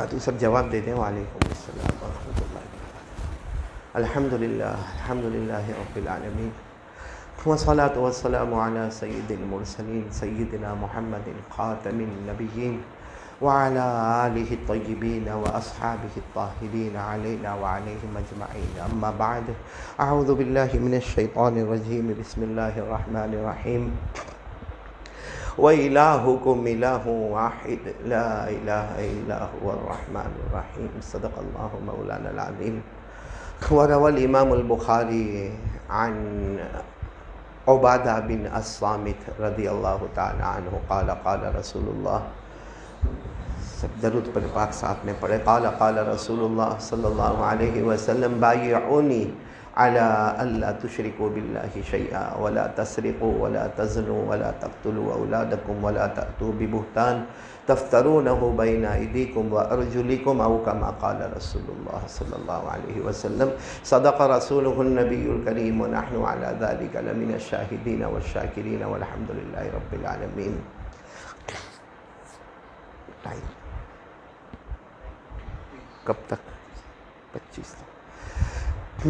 وبرکاتہ. سب جواب دے دیں. وعلیکم السلام ورحمۃ اللہ وبرکاتہ. الحمدللہ رب العالمین والصلاة والسلام علی سید المرسلین سیدنا محمد خاتم النبیین وعلى آلہ الطیبین واصحابہ الطاہرین علینا وعلیہم اجمعین. اما بعد. اعوذ باللہ من الشیطان الرجیم. بسم اللہ الرحمن الرحیم. وَإِلَٰهُكُمْ إِلَٰهٌ وَاحِدٌ لَا إِلَٰهَ إِلَّا هُوَ الرَّحْمَٰنُ الرَّحِيمُ. صدق اللہ مولانا العظیم. وروى الإمام البخاری عن عبادہ بن الصامت رضی اللہ تعالی عنہ قال قال رسول اللہ. سب درود پر پاک ساتھ میں پڑھے. قال رسول اللہ صلی اللہ علیہ وسلم بایعونی على ألا تشركوا بالله شيئا ولا تسرقوا ولا تزنوا ولا تقتلوا أولادكم ولا تأتوا ببهتان تفترونه بين أيديكم وأرجلكم أو كما قال رسول الله صلى الله عليه وسلم. صدق رسوله النبي الكريم ونحن على ذلك لمن الشاهدين والشاكرين والحمد لله رب العالمين. کب تک؟ 25 تک.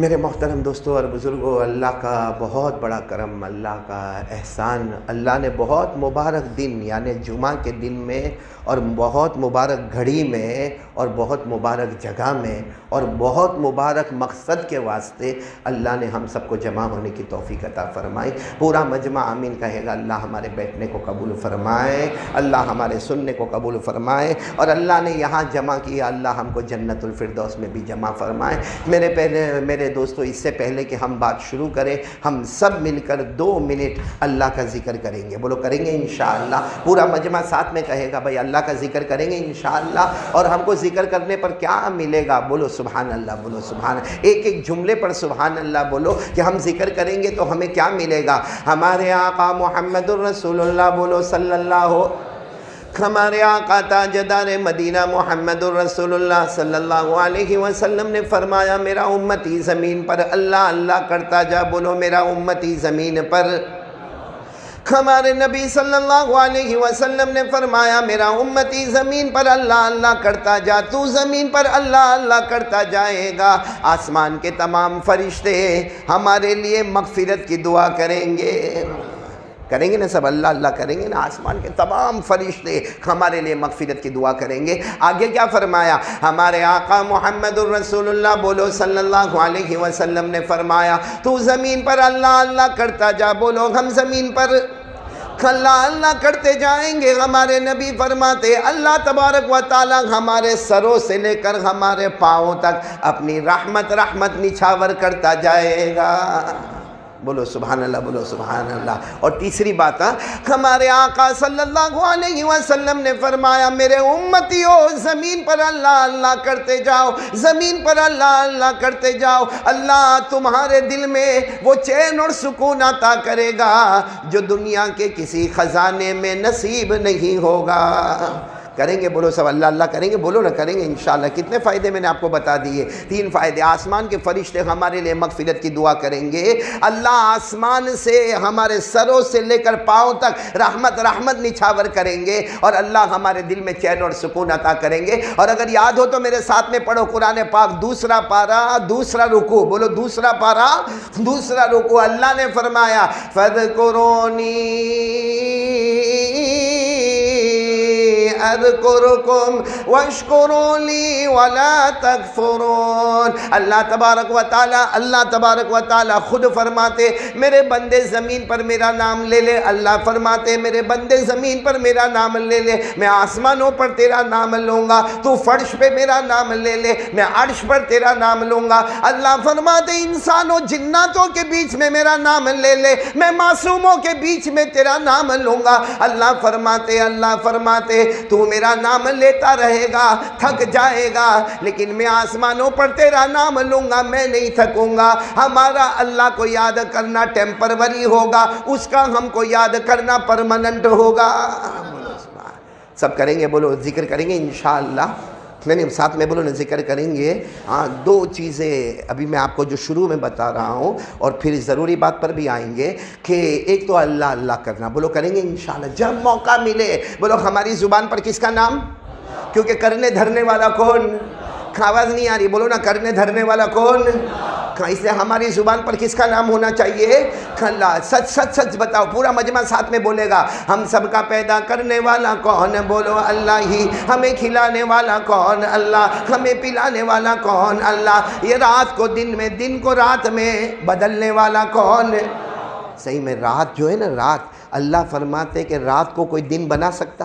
میرے محترم دوستوں اور بزرگوں، اللہ کا بہت بڑا کرم، اللہ کا احسان. اللہ نے بہت مبارک دن یعنی جمعہ کے دن میں اور بہت مبارک گھڑی میں اور بہت مبارک جگہ میں اور بہت مبارک مقصد کے واسطے اللہ نے ہم سب کو جمع ہونے کی توفیق عطا فرمائی. پورا مجمع آمین کہے گا. اللہ ہمارے بیٹھنے کو قبول فرمائے، اللہ ہمارے سننے کو قبول فرمائے، اور اللہ نے یہاں جمع کیا، اللہ ہم کو جنت الفردوس میں بھی جمع فرمائے. میرے دوستو، اس سے پہلے کہ ہم بات شروع کریں، ہم سب مل کر 2 منٹ اللہ کا ذکر کریں گے. بولو کریں گے انشاءاللہ. پورا مجمع ساتھ میں کہے گا بھائی اللہ کا ذکر کریں گے انشاءاللہ. اور ہم کو ذکر کرنے پر کیا ملے گا؟ بولو سبحان اللہ، بولو سبحان اللہ. ایک جملے پر سبحان اللہ بولو کہ ہم ذکر کریں گے تو ہمیں کیا ملے گا. ہمارے آقا محمد الرسول اللہ بولو صلی اللہ. ہمارے آقا تاجدار مدینہ محمد الرسول اللہ صلی اللہ علیہ وسلم نے فرمایا میرا امتی زمین پر اللہ اللہ کرتا جا. بولو میرا امتی زمین پر. ہمارے نبی صلی اللہ علیہ وسلم نے فرمایا میرا امتی زمین پر اللہ اللہ کرتا جا. تو زمین پر اللہ اللہ کرتا جائے گا. آسمان کے تمام فرشتے ہمارے لیے مغفرت کی دعا کریں گے. کریں گے نا سب؟ اللہ اللہ کریں گے نا. آسمان کے تمام فرشتے ہمارے لیے مغفرت کی دعا کریں گے. آگے کیا فرمایا ہمارے آقا محمد الرسول اللہ بولو صلی اللہ علیہ وسلم نے فرمایا تو زمین پر اللہ اللہ کرتا جا. بولو ہم زمین پر اللہ اللہ کرتے جائیں گے. ہمارے نبی فرماتے اللہ تبارک و تعالی ہمارے سروں سے لے کر ہمارے پاؤں تک اپنی رحمت نچھاور کرتا جائے گا. بولو سبحان اللہ، بولو سبحان اللہ. اور تیسری بات، ہمارے آقا صلی اللہ علیہ وسلم نے فرمایا میرے امتیوں زمین پر اللہ اللہ کرتے جاؤ، زمین پر اللہ اللہ کرتے جاؤ. اللہ تمہارے دل میں وہ چین اور سکون عطا کرے گا جو دنیا کے کسی خزانے میں نصیب نہیں ہوگا. کریں گے بولو سب اللہ اللہ کریں گے. بولو نہ کریں گے انشاءاللہ. کتنے فائدے میں نے آپ کو بتا دیے؟ 3 فائدے. آسمان کے فرشتے ہمارے لیے مغفرت کی دعا کریں گے. اللہ آسمان سے ہمارے سروں سے لے کر پاؤں تک رحمت نچھاور کریں گے. اور اللہ ہمارے دل میں چین اور سکون عطا کریں گے. اور اگر یاد ہو تو میرے ساتھ میں پڑھو قرآن پاک 2 پارہ 2 رکوع. بولو 2 پارہ 2 رکوع. اللہ نے فرمایا فَاذْكُرُونِي اذکرکم واشکروا لی ولا تکفرون. اللہ تبارک و تعالی خود فرماتے میرے بندے زمین پر میرا نام لے لے. اللہ فرماتے میرے بندے زمین پر میرا نام لے لے، میں آسمانوں پر تیرا نام لوں گا. تو فرش پہ میرا نام لے لے، میں عرش پر تیرا نام لوں گا. اللہ فرماتے انسانوں جناتوں کے بیچ میں میرا نام لے لے، میں معصوموں کے بیچ میں تیرا نام لوں گا. اللہ فرماتے تو میرا نام لیتا رہے گا، تھک جائے گا، لیکن میں آسمانوں پر تیرا نام لوں گا، میں نہیں تھکوں گا. ہمارا اللہ کو یاد کرنا ٹیمپروری ہوگا، اس کا ہم کو یاد کرنا پرماننٹ ہوگا. سب کریں گے بولو ذکر کریں گے انشاءاللہ. میں نے ساتھ میں بولو نا ذکر کریں گے. ہاں 2 چیزیں ابھی میں آپ کو جو شروع میں بتا رہا ہوں اور پھر ضروری بات پر بھی آئیں گے کہ ایک تو اللہ اللہ کرنا. بولو کریں گے انشاءاللہ جب موقع ملے. بولو ہماری زبان پر کس کا نام؟ کیونکہ کرنے دھرنے والا کون؟ آواز نہیں آ رہی، بولو نا، کرنے دھرنے والا کون؟ اس لیے ہماری زبان پر کس کا نام ہونا چاہیے؟ اللہ۔ سچ سچ سچ بتاؤ، پورا مجمع ساتھ میں بولے گا، ہم سب کا پیدا کرنے والا کون؟ بولو اللہ ہی۔ ہمیں کھلانے والا کون؟ اللہ۔ ہمیں پلانے والا کون؟ اللہ۔ یہ رات کو دن میں، دن کو رات میں بدلنے والا کون؟ صحیح میں رات جو ہے نا، رات اللہ فرماتے کہ رات کو کوئی دن بنا سکتا؟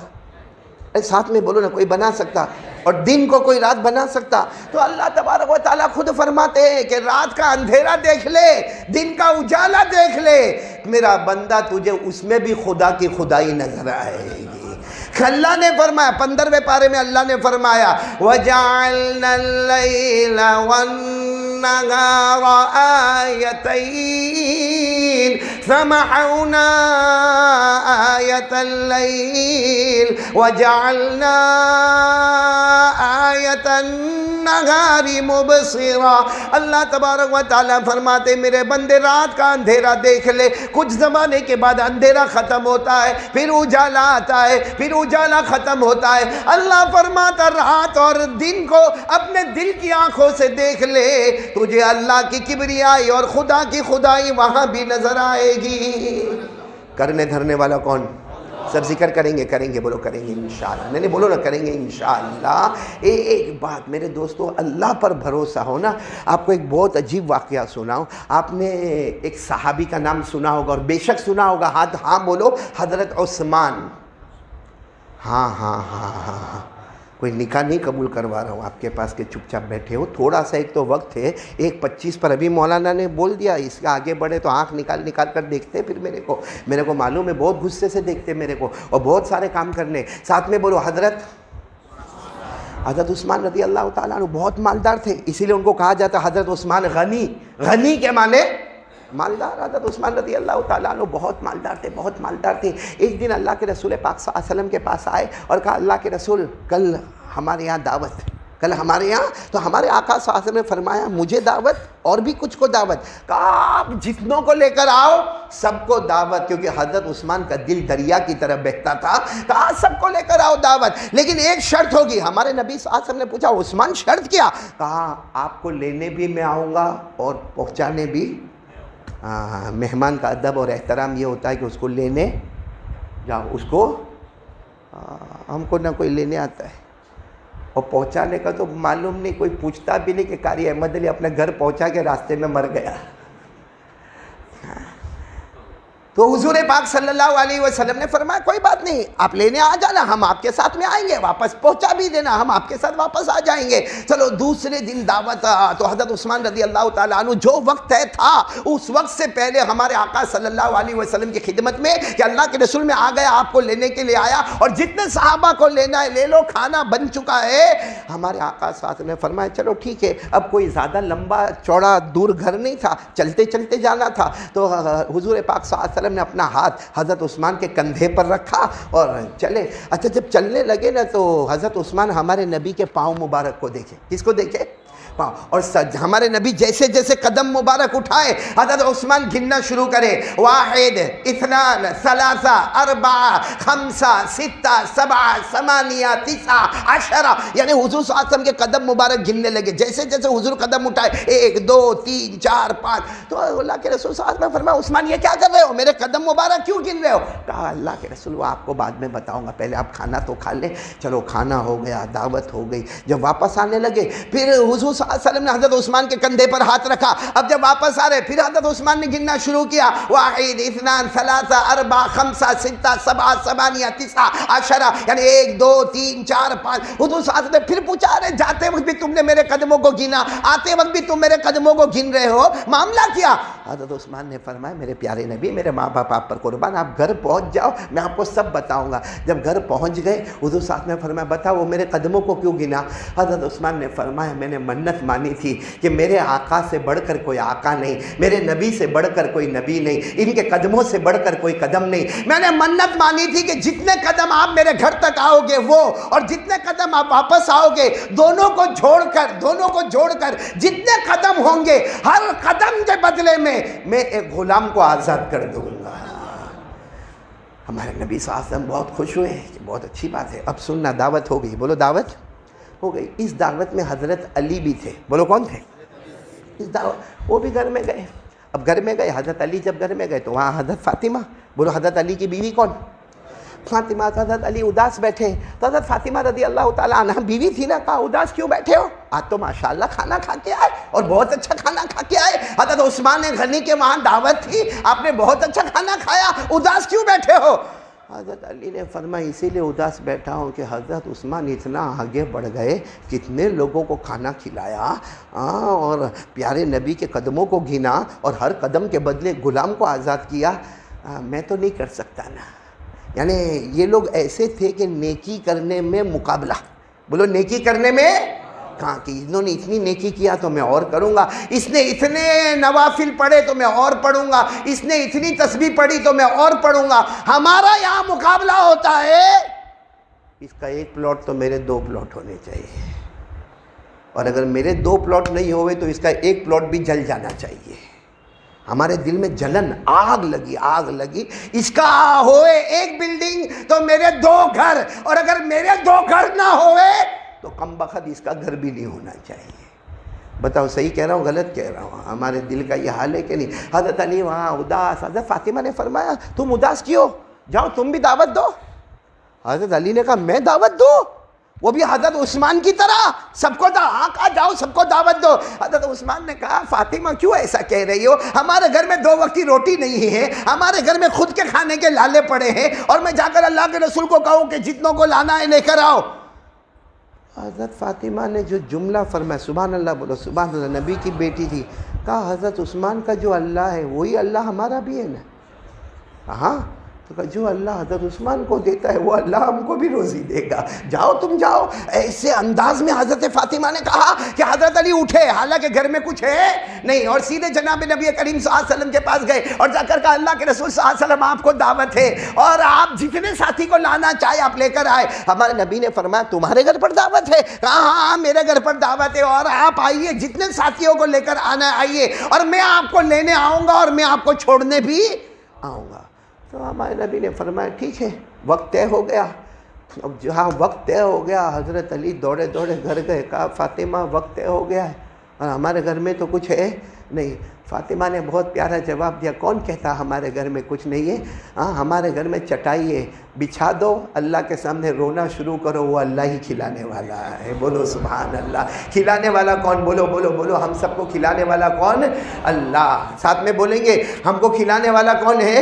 ساتھ میں بولو نا، کوئی بنا سکتا؟ اور دن کو کوئی رات بنا سکتا؟ تو اللہ تبارک و تعالیٰ خود فرماتے ہیں کہ رات کا اندھیرا دیکھ لے، دن کا اجالا دیکھ لے، میرا بندہ تجھے اس میں بھی خدا کی خدائی نظر آئے گی۔ اللہ نے فرمایا 15ویں پارے میں، اللہ نے فرمایا وَجَعَلْنَا اللَّيْلَ وَالنَّهَارَ آيَتَيْنِ فَمَحَوْنَا آيَةَ اللَّيْلِ وَجَعَلْنَا آيَةَ النَّهَارِ مُبْصِرًا۔ اللہ تبارک و تعالیٰ فرماتے میرے بندے رات کا اندھیرا دیکھ لے، کچھ زمانے کے بعد اندھیرا ختم ہوتا ہے، پھر اجالا آتا ہے، پھر اجالا ختم ہوتا ہے۔ اللہ فرماتا رات اور دن کو اپنے دل کی آنکھوں سے دیکھ لے، تجھے اللہ کی کبریائی اور خدا کی خدائی وہاں بھی نظر آئے گی۔ کرنے دھرنے والا کون؟ سب ذکر کریں گے، کریں گے، بولو کریں گے انشاءاللہ، نہیں بولو نا کریں گے انشاءاللہ۔ ایک بات میرے دوستو، اللہ پر بھروسہ ہو نا۔ آپ کو ایک بہت عجیب واقعہ سناؤں۔ آپ نے ایک صحابی کا نام سنا ہوگا، اور بے شک سنا ہوگا، ہاں بولو، حضرت عثمان۔ ہاں ہاں ہاں ہاں ہاں، کوئی نکاح نہیں قبول کروا رہا ہوں آپ کے پاس کہ چپ چاپ بیٹھے ہو، تھوڑا سا ایک تو وقت ہے، 1:25 پر ابھی مولانا نے بول دیا، اس کا آگے بڑھے تو آنکھ نکال کر دیکھتے پھر میرے کو معلوم ہے بہت غصے سے دیکھتے میرے کو، اور بہت سارے کام کرنے۔ ساتھ میں بولو حضرت عثمان رضی اللہ تعالیٰ عنہ بہت مالدار تھے، اسی لیے ان کو کہا جاتا حضرت عثمان غنی۔ غنی کے معنی مالدار۔ حضرت عثمان رضی اللہ تعالیٰ عنہ بہت مالدار تھے، بہت مالدار تھے۔ ایک دن اللہ کے رسول پاک صلی اللہ علیہ وسلم کے پاس آئے اور کہا اللہ کے رسول کل ہمارے یہاں دعوت، کل ہمارے یہاں، تو ہمارے آقا صلی اللہ علیہ وسلم نے فرمایا مجھے دعوت اور بھی کچھ کو دعوت؟ کہا آپ جتنوں کو لے کر آؤ سب کو دعوت، کیونکہ حضرت عثمان کا دل دریا کی طرح بہتا تھا۔ کہا سب کو لے کر آؤ دعوت، لیکن ایک شرط ہوگی۔ ہمارے نبی صلی اللہ علیہ وسلم نے پوچھا عثمان شرط کیا؟ کہا آپ کو لینے بھی میں آؤں گا اور پہنچانے بھی۔ مہمان کا ادب اور احترام یہ ہوتا ہے کہ اس کو لینے جاؤ، اس کو ہم کو نہ کوئی لینے آتا ہے، اور پہنچانے کا تو معلوم نہیں، کوئی پوچھتا بھی نہیں کہ قاری احمد علی اپنے گھر پہنچا کے راستے میں مر گیا۔ تو حضور پاک صلی اللہ علیہ وسلم نے فرمایا کوئی بات نہیں، آپ لینے آ جانا، ہم آپ کے ساتھ میں آئیں گے، واپس پہنچا بھی دینا، ہم آپ کے ساتھ واپس آ جائیں گے۔ چلو دوسرے دن دعوت، تو حضرت عثمان رضی اللہ تعالیٰ عنہ جو وقت طے تھا اس وقت سے پہلے ہمارے آقا صلی اللہ علیہ وسلم کی خدمت میں کہ اللہ کے رسول میں آ گیا، آپ کو لینے کے لیے آیا، اور جتنے صحابہ کو لینا ہے لے لو، کھانا بن چکا ہے۔ ہمارے آقا صلی اللہ علیہ وسلم نے فرمایا چلو ٹھیک ہے، اب کوئی زیادہ لمبا چوڑا دور گھر نہیں تھا، چلتے چلتے جانا تھا، تو حضور پاک صلی اللہ علیہ وسلم نے اپنا ہاتھ حضرت عثمان کے کندھے پر رکھا اور چلے۔ اچھا جب چلنے لگے نا تو حضرت عثمان ہمارے نبی کے پاؤں مبارک کو دیکھے۔ کس کو دیکھے؟ اور ہمارے نبی جیسے جیسے قدم مبارک اٹھائے حضرت عثمان گننا شروع کرے، 1 2 3 4 5 6 7 8 9 10 11، یعنی حضور صلی اللہ علیہ وسلم کے قدم مبارک گننے لگے، جیسے جیسے حضور قدم اٹھائے 1 2 3 4 5۔ تو اللہ کے رسول صلی اللہ علیہ وسلم نے فرمایا عثمان یہ کیا کر رہے ہو، میرے قدم مبارک کیوں گن رہے ہو؟ کہا اللہ کے رسول وہ آپ کو بعد میں بتاؤں گا، پہلے آپ کھانا تو کھا لیں۔ چلو کھانا ہو گیا، دعوت ہو گئی، جب واپس آنے لگے پھر حضور صلی اللہ علیہ وسلم نے حضرت عثمان کے کندھے پر ہاتھ رکھا۔ اب جب واپس آ رہے پھر حضرت عثمان نے گننا شروع کیا، 1 2 3 4 5 6 7 8 9 10 11، یعنی 1 2 3 4 5۔ حضور صلی اللہ علیہ وسلم نے پھر پوچھا رہے جاتے وقت بھی تم نے میرے قدموں کو گنا، آتے وقت بھی تم میرے قدموں کو گن رہے ہو، معاملہ کیا؟ حضرت عثمان نے فرمایا میرے پیارے نبی، میرے ماں باپ آپ پر قربان، آپ گھر پہنچ جاؤ، میں آپ کو سب بتاؤں گا۔ جب گھر پہنچ گئے حضور صاحب نے فرمایا بتاؤ وہ میرے قدموں کو کیوں گنا؟ حضرت عثمان نے فرمایا میں نے منت مانی تھی کہ میرے آقا سے بڑھ کر کوئی آقا نہیں، میرے نبی سے بڑھ کر کوئی نبی نہیں، ان کے قدموں سے بڑھ کر کوئی قدم نہیں۔ میں نے منت مانی تھی کہ جتنے قدم آپ میرے گھر تک آؤ گے وہ، اور جتنے قدم آپ واپس آؤ گے، دونوں کو جوڑ کر جتنے قدم ہوں گے ہر قدم کے بدلے میں ایک غلام کو آزاد کر دوں گا۔ ہمارے نبی صلی اللہ علیہ وسلم بہت خوش ہوئے کہ بہت اچھی بات ہے، اب سننا دعوت ہو گئی، بولو دعوت ہو گئی۔ اس دعوت میں حضرت علی بھی تھے، بولو کون تھے؟ اس دعوت وہ بھی گھر میں گئے۔ اب گھر میں گئے، حضرت علی جب گھر میں گئے تو وہاں حضرت فاطمہ، بولو حضرت علی کی بیوی کون؟ فاطمہ۔ حضرت علی اداس بیٹھے، تو حضرت فاطمہ رضی اللہ تعالیٰ عنہ بیوی تھی نا، کہا اداس کیوں بیٹھے ہو؟ آج تو ماشاءاللہ کھانا کھا کے آئے اور بہت اچھا کھانا کھا کے آئے، حضرت عثمان غنی کے وہاں دعوت تھی، آپ نے بہت اچھا کھانا کھایا، اداس کیوں بیٹھے ہو؟ حضرت علی نے فرمایا اسی لیے اداس بیٹھا ہوں کہ حضرت عثمان اتنا آگے بڑھ گئے، کتنے لوگوں کو کھانا کھلایا اور پیارے نبی کے قدموں کو گھنا اور ہر قدم کے بدلے غلام کو آزاد کیا، میں تو نہیں کر سکتا نا۔ یعنی یہ لوگ ایسے تھے کہ نیکی کرنے میں مقابلہ، بولو نیکی کرنے میں، کہاں کہ انہوں نے اتنی نیکی کیا تو میں اور کروں گا، اس نے اتنے نوافل پڑھے تو میں اور پڑھوں گا، اس نے اتنی تسبیح پڑھی تو میں اور پڑھوں گا۔ ہمارا یہاں مقابلہ ہوتا ہے اس کا ایک پلاٹ تو میرے 2 پلاٹ ہونے چاہیے، اور اگر میرے 2 پلاٹ نہیں ہوئے تو اس کا ایک پلاٹ بھی جل جانا چاہیے۔ ہمارے دل میں جلن، آگ لگی، اس کا ہوئے ایک بلڈنگ تو میرے 2 گھر، اور اگر میرے 2 گھر نہ ہوئے تو کم بخت اس کا گھر بھی نہیں ہونا چاہیے۔ بتاؤ صحیح کہہ رہا ہوں غلط کہہ رہا ہوں؟ ہمارے دل کا یہ حال ہے کہ نہیں؟ حضرت علی وہاں اداس، حضرت فاطمہ نے فرمایا تم اداس کیوں، جاؤ تم بھی دعوت دو۔ حضرت علی نے کہا میں دعوت دوں؟ وہ بھی حضرت عثمان کی طرح سب کو کہا جاؤ سب کو دعوت دو۔ حضرت عثمان نے کہا فاطمہ کیوں ایسا کہہ رہی ہو، ہمارے گھر میں 2 وقت کی روٹی نہیں ہے، ہمارے گھر میں خود کے کھانے کے لالے پڑے ہیں، اور میں جا کر اللہ کے رسول کو کہوں کہ جتنوں کو لانا ہے لے کر آؤ۔ حضرت فاطمہ نے جو جملہ فرمایا، سبحان اللہ بولو سبحان اللہ، نبی کی بیٹی تھی، کہا حضرت عثمان کا جو اللہ ہے وہی اللہ ہمارا بھی ہے نا؟ ہاں، تو کہا جو اللہ حضرت عثمان کو دیتا ہے وہ اللہ ہم کو بھی روزی دے گا، جاؤ تم جاؤ۔ ایسے انداز میں حضرت فاطمہ نے کہا کہ حضرت علی اٹھے، حالانکہ گھر میں کچھ ہے نہیں، اور سیدھے جناب نبی کریم صلی اللہ علیہ وسلم کے پاس گئے اور جا کر کہا اللہ کے رسول صلی اللہ علیہ وسلم آپ کو دعوت ہے اور آپ جتنے ساتھی کو لانا چاہے آپ لے کر آئے۔ ہمارے نبی نے فرمایا تمہارے گھر پر دعوت ہے؟ کہا ہاں میرے گھر پر دعوت ہے، اور آپ آئیے، جتنے ساتھیوں کو لے کر آنا آئیے، اور میں آپ کو لینے آؤں گا اور میں آپ کو چھوڑنے بھی آؤں گا۔ تو ہمارے نبی نے فرمایا ٹھیک ہے، وقت طے ہو گیا۔ اب جہاں وقت طے ہو گیا حضرت علی دوڑے گھر گئے، کہا فاطمہ وقت طے ہو گیا ہے اور ہمارے گھر میں تو کچھ ہے نہیں۔ فاطمہ نے بہت پیارا جواب دیا، کون کہتا ہمارے گھر میں کچھ نہیں ہے؟ ہاں ہمارے گھر میں چٹائی ہے، بچھا دو، اللہ کے سامنے رونا شروع کرو، وہ اللہ ہی کھلانے والا ہے، بولو سبحان اللہ۔ کھلانے والا کون؟ بولو بولو بولو، ہم سب کو کھلانے والا کون؟ اللہ۔ ساتھ میں بولیں گے ہم کو کھلانے والا کون ہے؟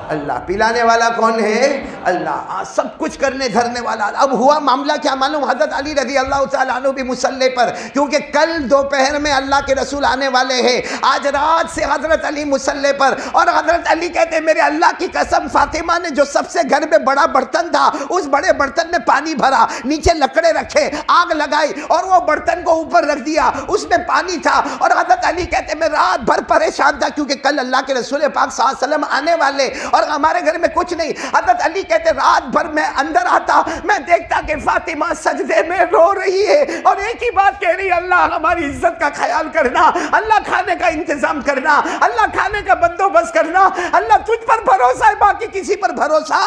اللہ۔ پلانے والا کون ہے؟ اللہ۔ سب کچھ کرنے دھرنے والا۔ اب ہوا معاملہ کیا معلوم؟ حضرت علی رضی اللہ تعالیٰ عنہ بھی مصلی پر، کیونکہ کل دوپہر میں اللہ کے رسول آنے والے ہیں، آج رات سے حضرت علی مصلی پر، اور حضرت علی کہتے ہیں میرے اللہ کی قسم فاطمہ نے جو سب سے گھر میں بڑا برتن تھا اس بڑے برتن میں پانی بھرا، نیچے لکڑے رکھے، آگ لگائی اور وہ برتن کو اوپر رکھ دیا، اس میں پانی تھا، اور حضرت علی کہتے ہیں میں رات بھر پریشان تھا کیونکہ کل اللہ کے رسول پاک صلی اللہ علیہ وسلم آنے والے اور ہمارے گھر میں کچھ نہیں۔ حضرت علی کہتے رات بھر میں اندر آتا، میں دیکھتا کہ فاطمہ سجدے میں رو رہی ہے اور ایک ہی بات کہہ رہی ہے اللہ ہماری عزت کا خیال کرنا، اللہ کھانے کا انتظام کرنا، اللہ کھانے کا بندوبست کرنا، اللہ تجھ پر بھروسہ ہے باقی کسی پر بھروسہ۔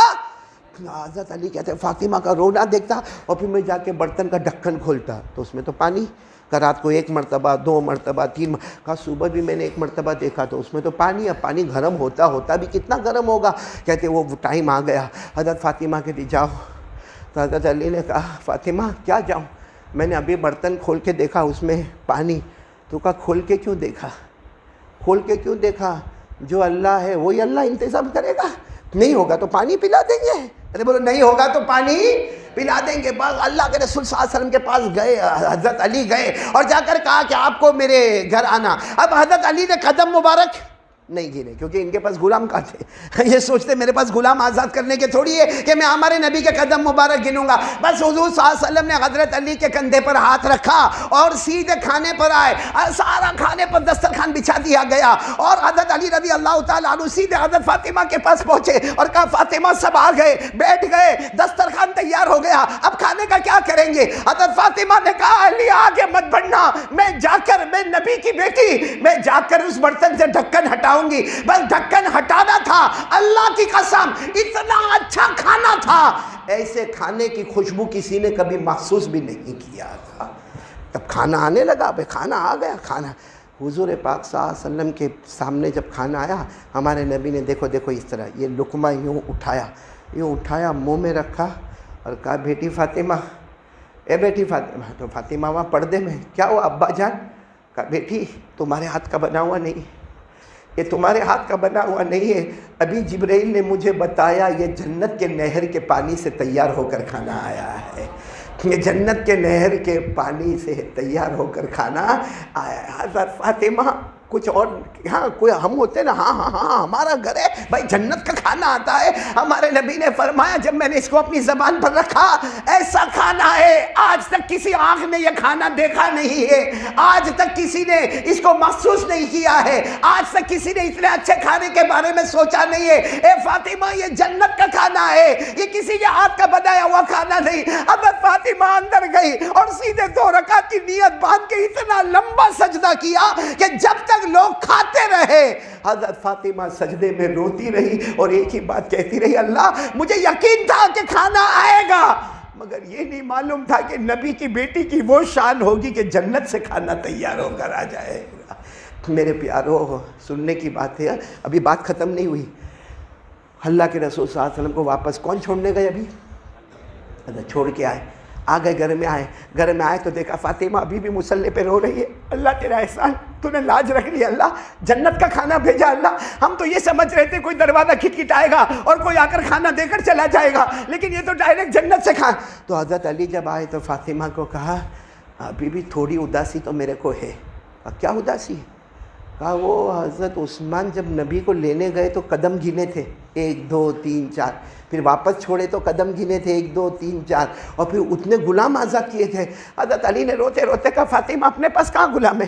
حضرت علی کہتے ہیں فاطمہ کا رونا دیکھتا اور پھر میں جا کے برتن کا ڈھکن کھولتا تو اس میں تو پانی، کہ رات کو 1 مرتبہ 2 مرتبہ 3 مرتبہ، کہا صبح بھی میں نے 1 مرتبہ دیکھا تو اس میں تو پانی، اب پانی گرم ہوتا بھی کتنا گرم ہوگا۔ کہتے وہ ٹائم آ گیا، حضرت فاطمہ کہتی جاؤ، تو حضرت علی نے کہا فاطمہ کیا جاؤں، میں نے ابھی برتن کھول کے دیکھا اس میں پانی، تو کہا کھول کے کیوں دیکھا، کھول کے کیوں دیکھا، جو اللہ ہے وہی اللہ انتظام کرے گا، نہیں ہوگا تو پانی پلا دیں گے، ارے بولو نہیں ہوگا تو پانی پلا دیں گے۔ بعض اللہ کے رسول صلی اللہ علیہ وسلم کے پاس گئے، حضرت علی گئے اور جا کر کہا کہ آپ کو میرے گھر آنا۔ اب حضرت علی نے قدم مبارک نہیں گنے کیونکہ ان کے پاس غلام کا تھے، یہ سوچتے میرے پاس غلام آزاد کرنے کے تھوڑی ہے کہ میں ہمارے نبی کے قدم مبارک گنوں گا۔ بس حضور صلی اللہ علیہ وسلم نے حضرت علی کے کندھے پر ہاتھ رکھا اور سیدھے کھانے پر آئے، سارا کھانے پر دسترخوان بچھا دیا گیا اور حضرت علی رضی اللہ تعالیٰ عنہ سیدھے حضرت فاطمہ کے پاس پہنچے اور کہا فاطمہ سب آ گئے، بیٹھ گئے، دسترخوان تیار ہو گیا، اب کھانے کا کیا کریں گے؟ حضرت فاطمہ نے کہا علی آگے مت بڑھنا، میں جا کر، میں نبی کی بیٹی، میں جا کر اس برتن سے ڈھکن ہٹا کھاؤں گی، بس ڈھکن ہٹانا تھا۔ اللہ کی قسم اتنا اچھا کھانا تھا، ایسے کھانے کی خوشبو کسی نے کبھی محسوس بھی نہیں کیا تھا۔ جب کھانا آنے لگا، بھئی کھانا آ گیا، کھانا حضور پاک صلی اللہ علیہ وسلم کے سامنے جب کھانا آیا، ہمارے نبی نے دیکھو اس طرح یہ لقمہ یوں اٹھایا، منہ میں رکھا اور کہا بیٹی فاطمہ، اے بیٹی فاطمہ، تو فاطمہ وہاں پردے میں، کیا ہوا ابا جان؟ کہا بیٹی تمہارے ہاتھ کا بنا ہوا نہیں، یہ تمہارے ہاتھ کا بنا ہوا نہیں ہے، ابھی جبرائیل نے مجھے بتایا یہ جنت کے نہر کے پانی سے تیار ہو کر کھانا آیا ہے، یہ جنت کے نہر کے پانی سے تیار ہو کر کھانا آیا ہے۔ حضرت فاطمہ کچھ اور، ہاں کوئی ہم ہوتے نا، ہاں ہمارا گھر ہے بھائی، جنت کا کھانا آتا ہے۔ ہمارے نبی نے فرمایا جب میں نے اس کو اپنی زبان پر رکھا، ایسا کھانا ہے آج تک کسی آنکھ نے یہ کھانا دیکھا نہیں ہے، آج تک کسی نے اس کو محسوس نہیں کیا ہے، آج تک کسی نے اتنے اچھے کھانے کے بارے میں سوچا نہیں ہے۔ اے فاطمہ یہ جنت کا کھانا ہے، یہ کسی کے ہاتھ کا بنایا ہوا کھانا نہیں۔ حضرت فاطمہ اندر گئی اور سیدھے 2 رکعت کی نیت باندھ کے اتنا لمبا سجدہ کیا کہ جب تک لوگ کھاتے رہے حضرت فاطمہ سجدے میں روتی رہی اور ایک ہی بات کہتی رہی، اللہ مجھے یقین تھا کہ کھانا آئے گا، مگر یہ نہیں معلوم تھا کہ نبی کی بیٹی کی وہ شان ہوگی کہ جنت سے کھانا تیار ہو کر آ جائے گا۔ میرے پیارو سننے کی بات ہے، ابھی بات ختم نہیں ہوئی۔ اللہ کے رسول صلی اللہ علیہ وسلم کو واپس کون چھوڑنے گئے؟ ابھی چھوڑ کے آ گئے، گھر میں آئے تو دیکھا فاطمہ ابھی بھی مصلی پہ رو رہی ہے۔ اللہ تیرا احسان، تو نے لاج رکھ لی، اللہ جنت کا کھانا بھیجا۔ اللہ ہم تو یہ سمجھ رہے تھے کوئی دروازہ کھٹکھٹائے گا اور کوئی آ کر کھانا دے کر چلا جائے گا، لیکن یہ تو ڈائریکٹ جنت سے کھا۔ تو حضرت علی جب آئے تو فاطمہ کو کہا ابھی بھی تھوڑی اداسی تو میرے کو ہے۔ کیا اداسی ہے؟ کہا وہ حضرت عثمان جب نبی کو لینے گئے تو قدم گنے تھے 1 2 3 4، پھر واپس چھوڑے تو قدم گنے تھے 1 2 3 4، اور پھر اتنے غلام آزاد کیے تھے۔ حضرت علی نے روتے روتے کہا فاطمہ اپنے پاس کہاں غلام ہے،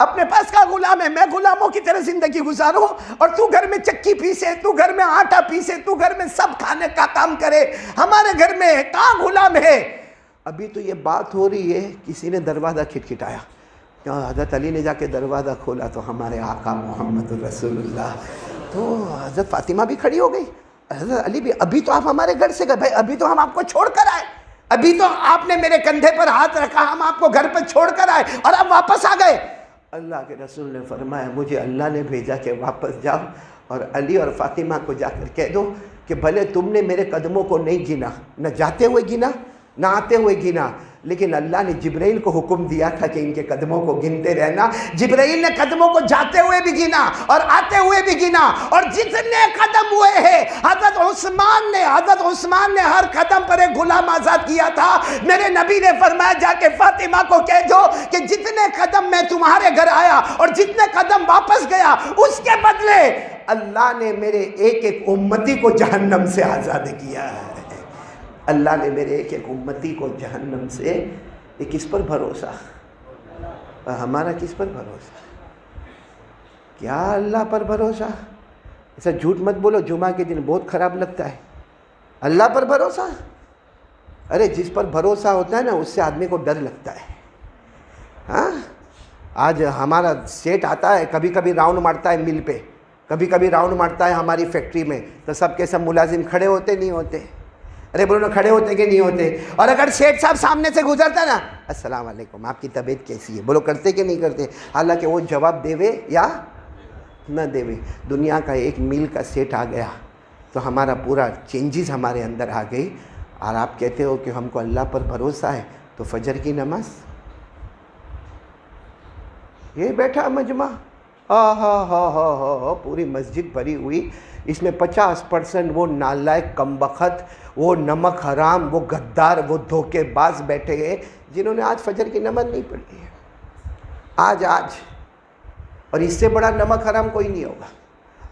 اپنے پاس کہاں غلام ہے، میں غلاموں کی طرح زندگی گزاروں اور تو گھر میں چکی پیسے، تو گھر میں آٹا پیسے، تو گھر میں سب کھانے کا کام کرے، ہمارے گھر میں کہاں غلام ہے؟ ابھی تو یہ بات ہو رہی ہے، کسی نے دروازہ کھٹکھٹایا، حضرت علی نے جا کے دروازہ کھولا تو ہمارے آقا محمد رسول اللہ، تو حضرت فاطمہ بھی کھڑی ہو گئی، حضرت علی بھی، ابھی تو آپ ہمارے گھر سے گئے، بھائی ابھی تو ہم آپ کو چھوڑ کر آئے، ابھی تو آپ نے میرے کندھے پر ہاتھ رکھا، ہم آپ کو گھر پر چھوڑ کر آئے اور اب واپس آ گئے۔ اللہ کے رسول نے فرمایا مجھے اللہ نے بھیجا کہ واپس جاؤ اور علی اور فاطمہ کو جا کر کہہ دو کہ بھلے تم نے میرے قدموں کو نہیں گنا، نہ جاتے ہوئے گنا نہ آتے ہوئے گنا، لیکن اللہ نے جبرائیل کو حکم دیا تھا کہ ان کے قدموں کو گنتے رہنا۔ جبرائیل نے قدموں کو جاتے ہوئے بھی گنا اور آتے ہوئے بھی گنا، اور جتنے قدم ہوئے ہیں حضرت عثمان نے ہر قدم پر ایک غلام آزاد کیا تھا۔ میرے نبی نے فرمایا جا کے فاطمہ کو کہہ دو کہ جتنے قدم میں تمہارے گھر آیا اور جتنے قدم واپس گیا، اس کے بدلے اللہ نے میرے ایک ایک امتی کو جہنم سے آزاد کیا ہے۔ اللہ نے میرے ایک ایک امتی کو جہنم سے، یہ کس پر بھروسہ؟ ہمارا کس پر بھروسہ؟ کیا اللہ پر بھروسہ؟ ایسا جھوٹ مت بولو، جمعہ کے دن بہت خراب لگتا ہے۔ اللہ پر بھروسہ؟ ارے جس پر بھروسہ ہوتا ہے نا اس سے آدمی کو ڈر لگتا ہے۔ ہاں آج ہمارا سیٹ آتا ہے، کبھی کبھی راؤنڈ مارتا ہے مل پہ، کبھی کبھی راؤنڈ مارتا ہے ہماری فیکٹری میں، تو سب کے سب ملازم کھڑے ہوتے نہیں ہوتے؟ ارے بولو کھڑے ہوتے کہ نہیں ہوتے؟ اور اگر شیخ صاحب سامنے سے گزرتا نا، السلام علیکم آپ کی طبیعت کیسی ہے، بولو کرتے کہ نہیں کرتے؟ حالانکہ وہ جواب دے یا نہ دے۔ دنیا کا ایک میل کا سیٹ آ گیا تو ہمارا پورا چینجز ہمارے اندر آ گئی، اور آپ کہتے ہو کہ ہم کو اللہ پر بھروسہ ہے، تو فجر کی نماز یہ بیٹھا مجمع، پوری مسجد بھری ہوئی، اس میں 50% وہ نالائق کمبخت، وہ نمک حرام، وہ غدار، وہ دھوکے باز بیٹھے گئے جنہوں نے آج فجر کی نماز نہیں پڑھی ہے۔ آج اور اس سے بڑا نمک حرام کوئی نہیں ہوگا۔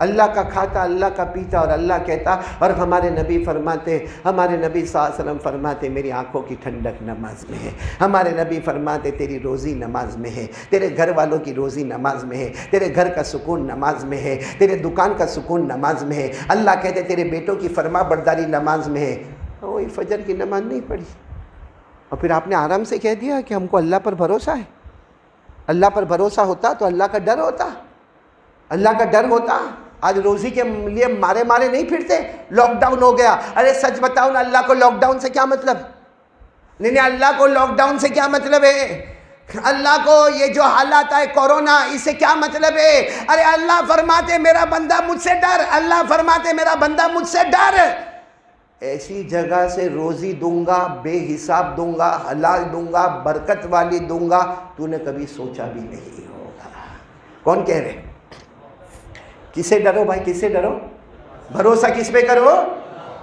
اللہ کا کھاتا، اللہ کا پیتا اور اللہ کہتا، اور ہمارے نبی فرماتے، ہمارے نبی صلی اللہ علیہ وسلم فرماتے میری آنکھوں کی ٹھنڈک نماز میں ہے، ہمارے نبی فرماتے تیری روزی نماز میں ہے، تیرے گھر والوں کی روزی نماز میں ہے، تیرے گھر کا سکون نماز میں ہے، تیرے دکان کا سکون نماز میں ہے۔ اللہ کہتے تیرے بیٹوں کی فرما برداری نماز میں ہے۔ وہی فجر کی نماز نہیں پڑھی، اور پھر آپ نے آرام سے کہہ دیا کہ ہم کو اللہ پر بھروسہ ہے۔ اللہ پر بھروسہ ہوتا تو اللہ کا ڈر ہوتا، اللہ کا ڈر ہوتا آج روزی کے لیے مارے نہیں پھرتے. لاک ڈاؤن ہو گیا. ارے سچ بتاؤ نا, اللہ کو لاک ڈاؤن سے کیا مطلب؟ نہیں, اللہ کو لاک ڈاؤن سے کیا مطلب ہے؟ اللہ کو یہ جو حالات آئے کورونا, اس سے کیا مطلب ہے؟ ارے اللہ فرماتے میرا بندہ مجھ سے ڈر, اللہ فرماتے میرا بندہ مجھ سے ڈر. ایسی جگہ سے روزی دوں گا, بے حساب دوں گا, حلال دوں گا, برکت والی دوں گا, تو نے کبھی سوچا بھی نہیں ہوگا. کون کہہ رہے؟ کس سے ڈرو بھائی, کس سے ڈرو؟ بھروسہ کس پہ کرو؟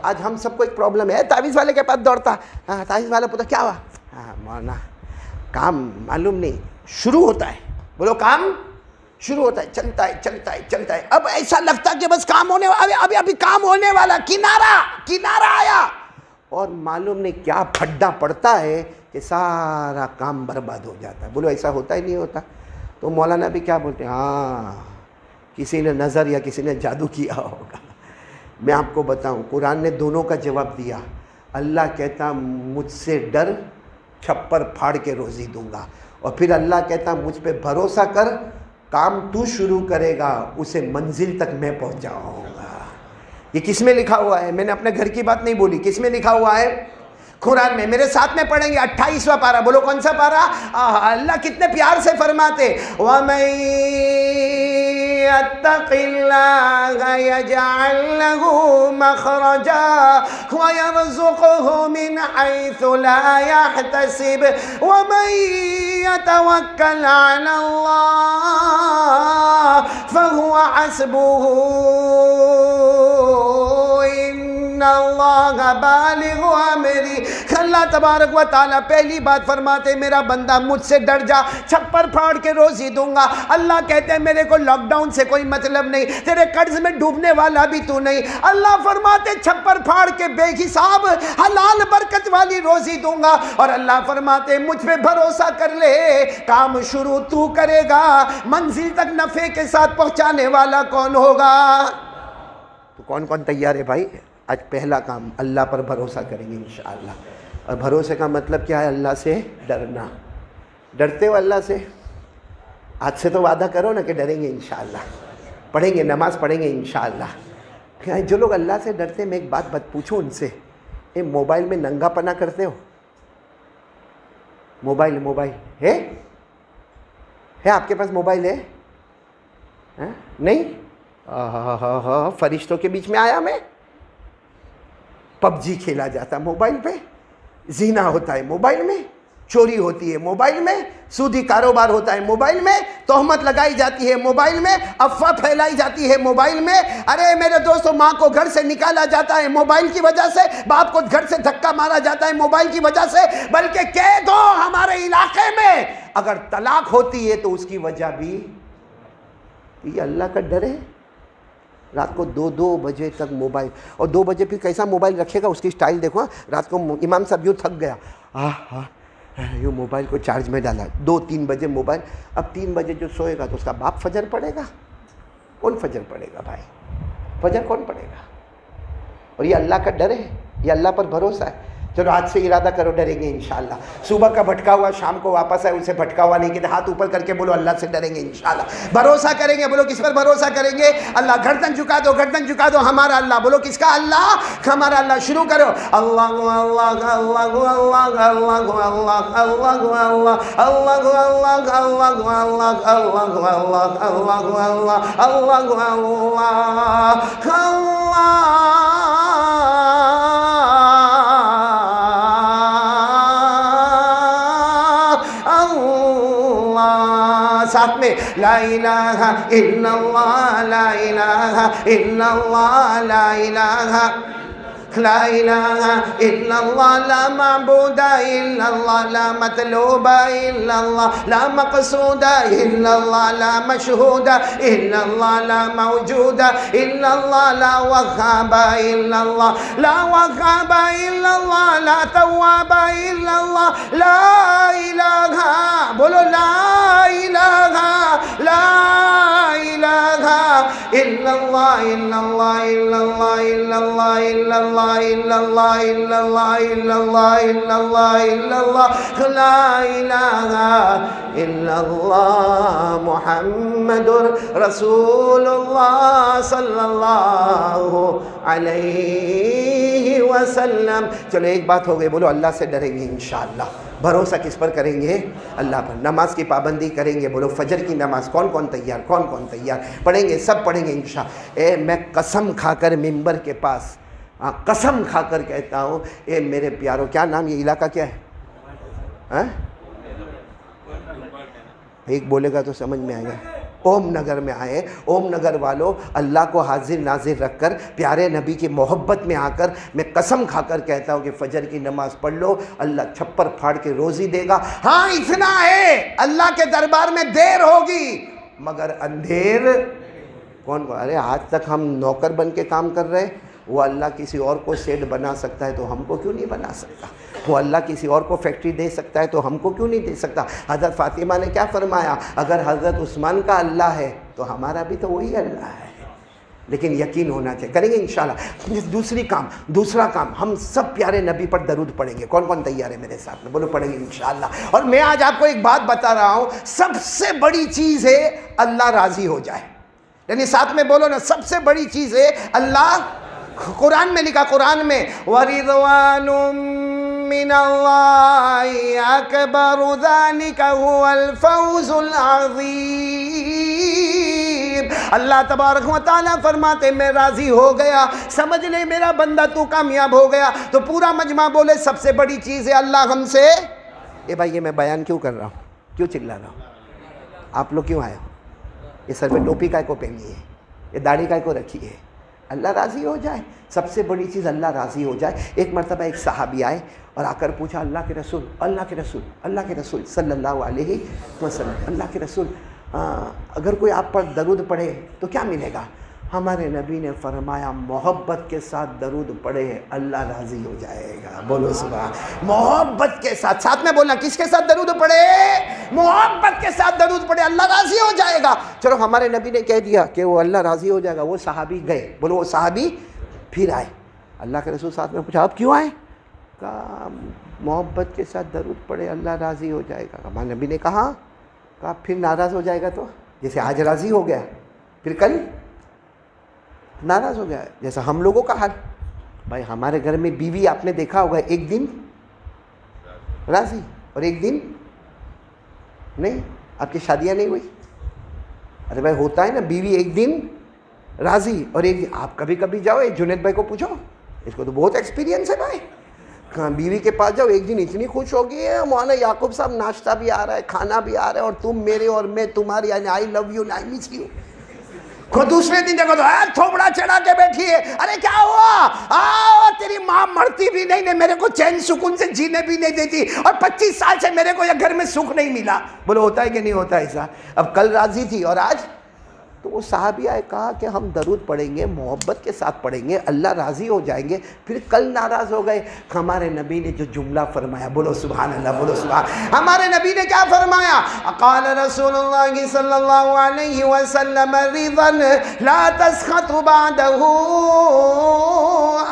آج ہم سب کو ایک پرابلم ہے, تعویذ والے کے پاس دوڑتا, ہاں تعویذ والا پوچھتا کیا ہوا, ہاں مولانا کام معلوم نہیں, شروع ہوتا ہے, بولو کام شروع ہوتا ہے, چلتا ہے. اب ایسا لگتا کہ بس کام ہونے والا, ابھی کام ہونے والا, کنارہ آیا, اور معلوم نہیں کیا پھڈا پڑتا ہے کہ سارا کام برباد ہو جاتا ہے. بولو ایسا ہوتا ہی نہیں ہوتا؟ تو مولانا بھی کیا بولتے ہیں, ہاں کسی نے نظر یا کسی نے جادو کیا ہوگا. میں آپ کو بتاؤں, قرآن نے دونوں کا جواب دیا. اللہ کہتا مجھ سے ڈر, چھپر پھاڑ کے روزی دوں گا. اور پھر اللہ کہتا مجھ پہ بھروسہ کر, کام تو شروع کرے گا, اسے منزل تک میں پہنچاؤں گا. یہ کس میں لکھا ہوا ہے؟ میں نے اپنے گھر کی بات نہیں بولی, کس میں لکھا ہوا ہے؟ قرآن میں. میرے ساتھ میں پڑھیں گے 28واں پارہ. بولو کون سا پارہ؟ اللہ کتنے پیار سے فرماتے, وَمَن يَتَّقِ اللَّهَ يَجْعَلْ لَهُ مَخْرَجًا وَيَرْزُقْهُ مِنْ حَيْثُ لَا يَحْتَسِبُ وَمَن يَتَوَكَّلْ عَلَى اللَّهِ فَهُوَ حَسْبُهُ إِنَّ اللَّهَ بَالِغُ أَمْرِهِ. اللہ تبارک و تعالیٰ پہلی بات فرماتے میرا بندہ مجھ سے ڈر جا, چھپر پھاڑ کے روزی دوں گا. اللہ کہتے ہیں میرے کو لاک ڈاؤن سے کوئی مطلب نہیں, تیرے قرض میں ڈوبنے والا بھی تو نہیں. اللہ فرماتے چھپر پھاڑ کے بے حساب حلال برکت والی روزی دوں گا. اور اللہ فرماتے مجھ پہ بھروسہ کر لے, کام شروع تو کرے گا, منزل تک نفع کے ساتھ پہنچانے والا کون ہوگا؟ تو کون تیار ہے بھائی؟ آج پہلا کام اللہ پر بھروسہ کریں گے انشاءاللہ. اور بھروسے کا مطلب کیا ہے؟ اللہ سے ڈرنا. ڈرتے ہو اللہ سے؟ آج سے تو وعدہ کرو نا کہ ڈریں گے انشاءاللہ, پڑھیں گے, نماز پڑھیں گے انشاءاللہ. جو لوگ اللہ سے ڈرتے ہیں, میں ایک بات پوچھوں ان سے, اے موبائل میں ننگا پنا کرتے ہو؟ موبائل ہے آپ کے پاس؟ موبائل ہے نہیں؟ فرشتوں کے بیچ میں آیا میں, پب جی کھیلا جاتا موبائل پہ, زنا ہوتا ہے موبائل میں, چوری ہوتی ہے موبائل میں, سودی کاروبار ہوتا ہے موبائل میں, تہمت لگائی جاتی ہے موبائل میں, افواہ پھیلائی جاتی ہے موبائل میں. ارے میرے دوستو, ماں کو گھر سے نکالا جاتا ہے موبائل کی وجہ سے, باپ کو گھر سے دھکا مارا جاتا ہے موبائل کی وجہ سے, بلکہ قید ہو ہمارے علاقے میں اگر طلاق ہوتی ہے تو اس کی وجہ بھی یہ اللہ کا ڈر ہے. رات کو 2 بجے تک موبائل, اور 2 بجے پھر کیسا موبائل رکھے گا, اس کی سٹائل دیکھو. رات کو امام صاحب یوں تھک گیا, یوں موبائل کو چارج میں ڈالا, 2-3 بجے موبائل. اب 3 بجے جو سوئے گا تو اس کا باپ فجر پڑے گا. کون فجر پڑے گا بھائی؟ فجر کون پڑے گا؟ اور یہ اللہ کا ڈر ہے, یہ اللہ پر بھروسہ ہے. چلو آج سے ارادہ کرو, ڈریں گے انشاءاللہ. صبح کا بھٹکا ہوا شام کو واپس ہے, اسے بھٹکا ہوا نہیں. کہ ہاتھ اوپر کر کے بولو اللہ سے ڈریں گے انشاءاللہ, بھروسہ کریں گے. بولو کس پر بھروسہ کریں گے؟ اللہ. گردن جھکا دو, گردن جھکا دو. ہمارا اللہ. بولو کس کا اللہ؟ ہمارا اللہ. شروع کرو. اللہ اللہ اللہ اللہ اللہ اللہ اللہ اللہ اللہ ساتھ میں لا الہ الا اللہ, لا الہ الا اللہ, لا الہ لا الہ الا اللہ, لا معبود الا اللہ, لا مطلوب الا اللہ, لا مقصود الا اللہ, لا مشہود الا اللہ, لا موجود الا اللہ, لا وهاب الا اللہ, لا وهاب الا اللہ, لا تواب الا اللہ, لا الہ. بولو لا الہ, لا الہ الا اللہ الا اللہ الا اللہ الا اللہ الا اللہ الا اللہ الا اللہ الا اللہ الا اللہ الا اللہ لا الہ الا اللہ محمد رسول اللہ صلی اللہ علیہ وسلم. چلو ایک بات ہو گئی, بولو اللہ سے ڈریں گے انشاءاللہ. بھروسہ کس پر کریں گے؟ اللہ پر. نماز کی پابندی کریں گے, بولو فجر کی نماز کون کون تیار, کون کون تیار, پڑھیں گے, سب پڑھیں گے انشاءاللہ. میں قسم کھا کر ممبر کے پاس قسم کھا کر کہتا ہوں, اے میرے پیارو, کیا نام, یہ علاقہ کیا ہے؟ ایک بولے گا تو سمجھ میں آئے گا. اوم نگر میں آئے. اوم نگر والوں, اللہ کو حاضر ناظر رکھ کر, پیارے نبی کی محبت میں آ کر, میں قسم کھا کر کہتا ہوں کہ فجر کی نماز پڑھ لو, اللہ چھپر پھاڑ کے روزی دے گا. ہاں اتنا ہے, اللہ کے دربار میں دیر ہوگی مگر اندھیر کون کو. ارے آج تک ہم نوکر بن کے کام کر رہے, وہ اللہ کسی اور کو سیٹ بنا سکتا ہے تو ہم کو کیوں نہیں بنا سکتا؟ وہ اللہ کسی اور کو فیکٹری دے سکتا ہے تو ہم کو کیوں نہیں دے سکتا؟ حضرت فاطمہ نے کیا فرمایا, اگر حضرت عثمان کا اللہ ہے تو ہمارا بھی تو وہی اللہ ہے. لیکن یقین ہونا چاہیے, کریں گے انشاءاللہ. دوسرا کام, ہم سب پیارے نبی پر درود پڑھیں گے. کون کون تیار ہے میرے ساتھ میں, بولو پڑھیں گے انشاءاللہ. اور میں آج آپ کو ایک بات بتا رہا ہوں, سب سے بڑی چیز ہے اللہ راضی ہو جائے. یعنی ساتھ میں بولو نا, سب سے بڑی چیز ہے اللہ. قرآن میں لکھا, قرآن میں وَرِضْوَانٌ مِّنَ اللَّهِ أَكْبَرُ ذَلِكَ هُوَ الْفَوْزُ الْعَظِيمُ. اللہ تبارک و تعالیٰ فرماتے میں راضی ہو گیا, سمجھ لے میرا بندہ تو کامیاب ہو گیا. تو پورا مجمع بولے سب سے بڑی چیز ہے اللہ ہم سے. اے بھائی یہ میں بیان کیوں کر رہا ہوں, کیوں چلا رہا ہوں, آپ لوگ کیوں آئے ہو؟ یہ سر پہ ٹوپی کا کو پہنی ہے, یہ داڑھی کا کو رکھی ہے. اللہ راضی ہو جائے, سب سے بڑی چیز اللہ راضی ہو جائے. ایک مرتبہ ایک صحابی آئے اور آ کر پوچھا, اللہ کے رسول, اللہ کے رسول, اللہ کے رسول صلی اللہ علیہ وسلم, اللہ کے رسول, اگر کوئی آپ پر درود پڑھے تو کیا ملے گا؟ ہمارے نبی نے فرمایا محبت کے ساتھ درود پڑھے اللہ راضی ہو جائے گا. بولو سبحان. محبت کے ساتھ, ساتھ میں بولنا, کس کے ساتھ درود پڑھے؟ محبت کے ساتھ درود پڑھے اللہ راضی ہو جائے گا. چلو ہمارے نبی نے کہہ دیا کہ وہ اللہ راضی ہو جائے گا. وہ صحابی گئے, بولو وہ صحابی پھر آئے. اللہ کے رسول ساتھ میں پوچھا, آپ کیوں آئے؟ کہا محبت کے ساتھ درود پڑھے اللہ راضی ہو جائے گا. ہمارے نبی نے کہا پھر ناراض ہو جائے گا تو, جیسے آج راضی ہو گیا پھر کل ناراض ہو گیا, جیسا ہم لوگوں کا حال. بھائی ہمارے گھر میں بیوی آپ نے دیکھا ہوگا, ایک دن راضی اور ایک دن نہیں. آپ کی شادیاں نہیں ہوئی؟ ارے بھائی ہوتا ہے نا, بیوی ایک دن راضی اور ایک دن. آپ کبھی کبھی جاؤ, ایک جنید بھائی کو پوچھو, اس کو تو بہت ایکسپیرینس ہے بھائی. بیوی کے پاس جاؤ, ایک دن اتنی خوش ہوگی ہے, مولانا یعقوب صاحب ناشتہ بھی آ رہا ہے, کھانا بھی آ رہا ہے, اور تم میرے اور میں تمہاری, یعنی آئی love you I miss you. دوسرے دن دیکھو تو تھوبڑا چڑھا کے بیٹھی ہے. ارے کیا ہوا؟ تیری ماں مرتی بھی نہیں, میرے کو چین سکون سے جینے بھی نہیں دیتی, اور 25 سال سے میرے کو یہ گھر میں سکھ نہیں ملا. بولو ہوتا ہے کہ نہیں ہوتا ایسا؟ اب کل راضی تھی اور آج. تو وہ صحابی آئے, کہا کہ ہم درود پڑھیں گے, محبت کے ساتھ پڑھیں گے, اللہ راضی ہو جائیں گے. پھر کل ناراض ہو گئے. ہمارے نبی نے جو جملہ فرمایا, بولو سبحان اللہ, بولو سبحان. ہمارے نبی نے کیا فرمایا؟ قال رسول اللہ صلی اللہ علیہ وسلم رضا لا تسخط بعده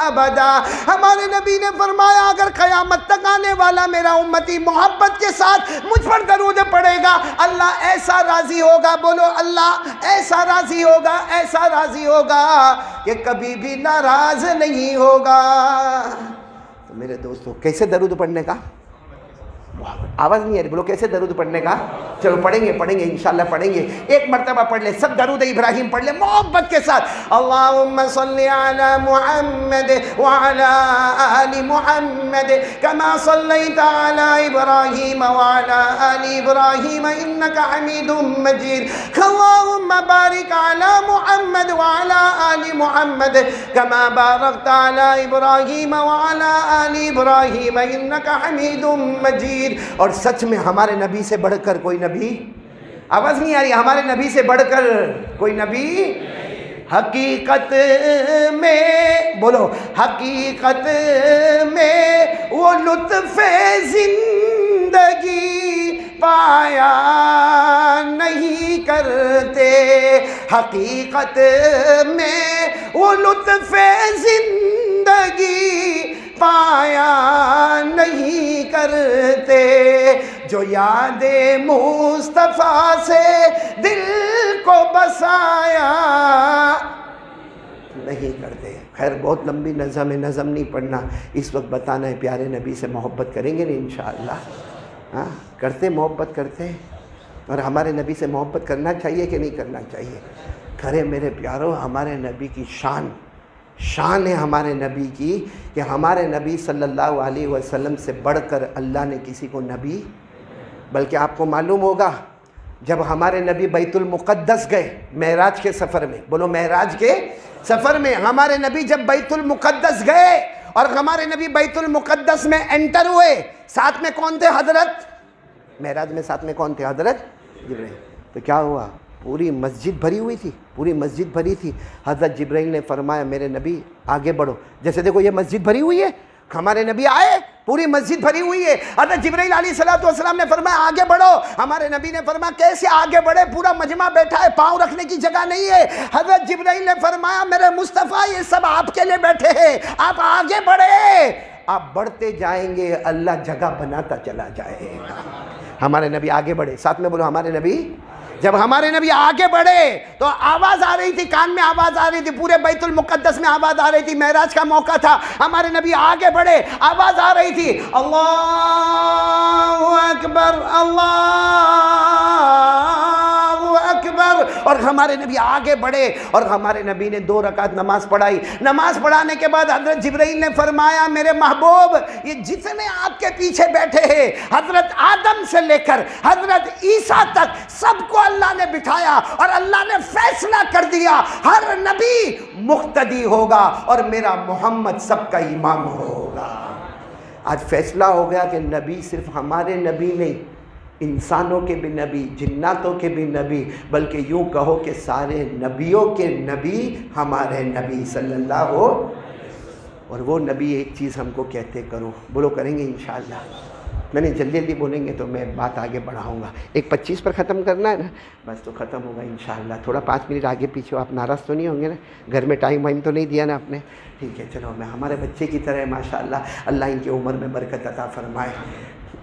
ابدا. ہمارے نبی نے فرمایا اگر قیامت تک آنے والا میرا امتی محبت کے ساتھ مجھ پر درود پڑھے گا, اللہ ایسا راضی ہوگا, بولو اللہ ایسا راضی ہوگا, ایسا راضی ہوگا کہ کبھی بھی ناراض نہیں ہوگا. تو میرے دوستو کیسے درود پڑھنے کا؟ آواز نہیں آ رہی, بولو کیسے درود پڑھنے کا؟ چلو پڑھیں گے انشاءاللہ پڑھیں گے. ایک مرتبہ پڑھ لے, سب درود ابراہیم پڑھ لے محبت کے ساتھ. اللہم صلی علی محمد وعلی آل محمد کما صلیت علی ابراہیم وعلی آل ابراہیم انکا حمید مجید. اللہم بارک علی محمد وعلی آل محمد کما بارکت علی ابراہیم وعلی آل ابراہیم انکا حمید مجید. اور سچ میں ہمارے نبی سے بڑھ کر کوئی نبی, آواز نہیں آ رہی, ہمارے نبی سے بڑھ کر کوئی نبی حقیقت میں, بولو حقیقت میں وہ لطف زندگی پایا نہیں کرتے, حقیقت میں وہ لطف زندگی پایا نہیں کرتے، جو یاد مصطفیٰ سے دل کو بسایا نہیں کرتے۔ خیر بہت لمبی نظم ہے، نظم نہیں پڑھنا اس وقت، بتانا ہے پیارے نبی سے محبت کریں گے نا انشاءاللہ؟ ہاں کرتے، محبت کرتے ہیں، اور ہمارے نبی سے محبت کرنا چاہیے کہ نہیں کرنا چاہیے؟ کرے میرے پیارو۔ ہمارے نبی کی شان ہے ہمارے نبی کی کہ ہمارے نبی صلی اللہ علیہ وسلم سے بڑھ کر اللہ نے کسی کو نبی، بلکہ آپ کو معلوم ہوگا جب ہمارے نبی بیت المقدس گئے معراج کے سفر میں، بولو معراج کے سفر میں، ہمارے نبی جب بیت المقدس گئے اور ہمارے نبی بیت المقدس میں انٹر ہوئے، ساتھ میں کون تھے؟ حضرت، معراج میں ساتھ میں کون تھے؟ حضرت جبرائیل۔ تو کیا ہوا؟ پوری مسجد بھری ہوئی تھی، پوری مسجد بھری تھی۔ حضرت جبرائیل نے فرمایا میرے نبی آگے بڑھو، جیسے دیکھو یہ مسجد بھری ہوئی ہے، ہمارے نبی آئے پوری مسجد بھری ہوئی ہے، حضرت جبرائیل علیہ السلام نے فرمایا آگے بڑھو، ہمارے نبی نے فرمایا کیسے آگے بڑھے، پورا مجمع بیٹھا ہے، پاؤں رکھنے کی جگہ نہیں ہے۔ حضرت جبرائیل نے فرمایا میرے مصطفیٰ یہ سب آپ کے لیے بیٹھے ہیں، آپ آگے بڑھے، آپ بڑھتے جائیں گے اللہ جگہ بناتا چلا جائے گا۔ ہمارے نبی آگے بڑھے، ساتھ میں بولو ہمارے نبی۔ جب ہمارے نبی آگے بڑھے تو آواز آ رہی تھی، کان میں آواز آ رہی تھی، پورے بیت المقدس میں آواز آ رہی تھی، معراج کا موقع تھا، ہمارے نبی آگے بڑھے، آواز آ رہی تھی اللہ اکبر اللہ اکبر، اور ہمارے نبی آگے بڑھے اور ہمارے نبی نے 2 رکعت نماز پڑھائی۔ نماز پڑھانے کے بعد حضرت جبرائیل نے فرمایا میرے محبوب یہ جتنے آپ کے پیچھے بیٹھے ہیں، حضرت آدم سے لے کر حضرت عیسیٰ تک، سب کو اللہ نے بٹھایا اور اللہ نے فیصلہ کر دیا ہر نبی مقتدی ہوگا اور میرا محمد سب کا امام ہوگا۔ آج فیصلہ ہو گیا کہ نبی صرف ہمارے نبی نہیں، انسانوں کے بھی نبی، جناتوں کے بھی نبی، بلکہ یوں کہو کہ سارے نبیوں کے نبی ہمارے نبی صلی اللہ ہو۔ اور وہ نبی ایک چیز ہم کو کہتے کرو، بولو کریں گے انشاءاللہ؟ میں نے جلدی جلدی بولیں گے تو میں بات آگے بڑھاؤں گا۔ 1:25 پر ختم کرنا ہے نا، بس تو ختم ہوگا انشاءاللہ۔ تھوڑا 5 منٹ آگے پیچھے ہو، آپ ناراض تو نہیں ہوں گے نا؟ گھر میں ٹائم وائم تو نہیں دیا نا آپ نے؟ ٹھیک ہے چلو، میں ہمارے بچے کی طرح ماشاءاللہ، اللہ ان کی عمر میں برکت عطا فرمائے۔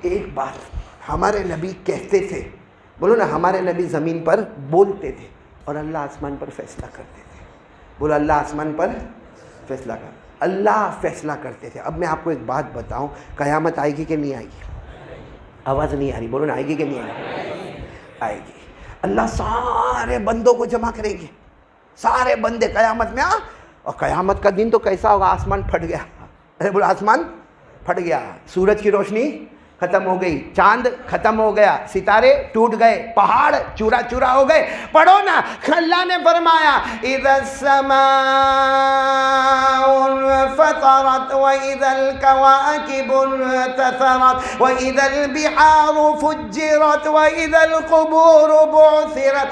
ایک بات ہمارے نبی کہتے تھے، بولو نا، ہمارے نبی زمین پر بولتے تھے اور اللہ آسمان پر فیصلہ کرتے تھے۔ بولو اللہ آسمان پر فیصلہ اللہ فیصلہ کرتے تھے۔ اب میں آپ کو ایک بات بتاؤں، قیامت آئے گی کہ نہیں آئے گی؟ آواز نہیں آ رہی، بولو نا، آئے گی کہ نہیں آئے گی؟ آئے گی۔ اللہ سارے بندوں کو جمع کریں گے، سارے بندے قیامت میں اور قیامت کا دن تو کیسا ہوگا؟ آسمان پھٹ گیا، ارے بولو آسمان پھٹ گیا، سورج کی روشنی ختم ہو گئی، چاند ختم ہو گیا، ستارے ٹوٹ گئے، پہاڑ چورا چورا ہو گئے۔ پڑھو نا، اللہ نے فرمایا اذا السماء فطرت واذا الكواكب انتثرت واذا البحار فجرت واذا القبور بعثرت،